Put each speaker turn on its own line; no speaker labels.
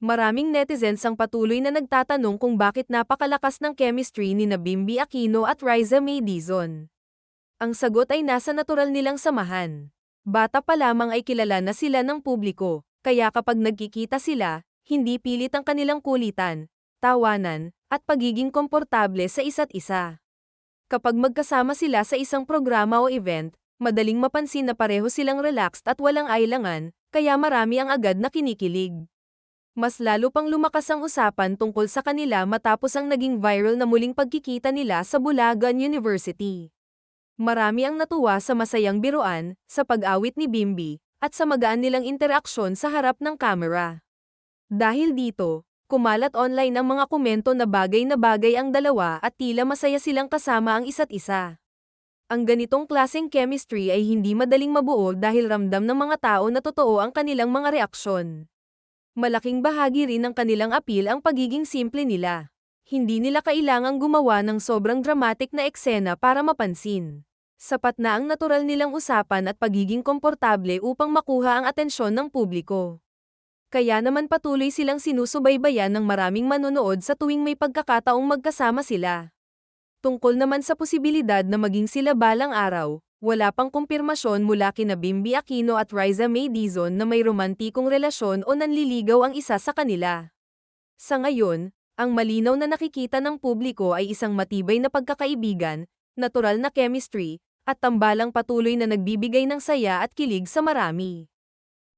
Maraming netizens ang patuloy na nagtatanong kung bakit napakalakas ng chemistry ni Bimby Aquino at Riza May Dizon. Ang sagot ay nasa natural nilang samahan. Bata pa lamang ay kilala na sila ng publiko, kaya kapag nagkikita sila, hindi pilit ang kanilang kulitan, tawanan, at pagiging komportable sa isa't isa. Kapag magkasama sila sa isang programa o event, madaling mapansin na pareho silang relaxed at walang ailangan, kaya marami ang agad na kinikilig. Mas lalo pang lumakas ang usapan tungkol sa kanila matapos ang naging viral na muling pagkikita nila sa Bulagan University. Marami ang natuwa sa masayang biruan, sa pag-awit ni Bimby, at sa magaan nilang interaksyon sa harap ng kamera. Dahil dito, kumalat online ang mga komento na bagay ang dalawa at tila masaya silang kasama ang isa't isa. Ang ganitong klaseng chemistry ay hindi madaling mabuo dahil ramdam ng mga tao na totoo ang kanilang mga reaksyon. Malaking bahagi rin ng kanilang appeal ang pagiging simple nila. Hindi nila kailangang gumawa ng sobrang dramatic na eksena para mapansin. Sapat na ang natural nilang usapan at pagiging komportable upang makuha ang atensyon ng publiko. Kaya naman patuloy silang sinusubaybayan ng maraming manonood sa tuwing may pagkakataong magkasama sila. Tungkol naman sa posibilidad na maging sila balang araw, wala pang kumpirmasyon mula kina Bimby Aquino at Riza May Dizon na may romantikong relasyon o nanliligaw ang isa sa kanila. Sa ngayon, ang malinaw na nakikita ng publiko ay isang matibay na pagkakaibigan, natural na chemistry, at tambalang patuloy na nagbibigay ng saya at kilig sa marami.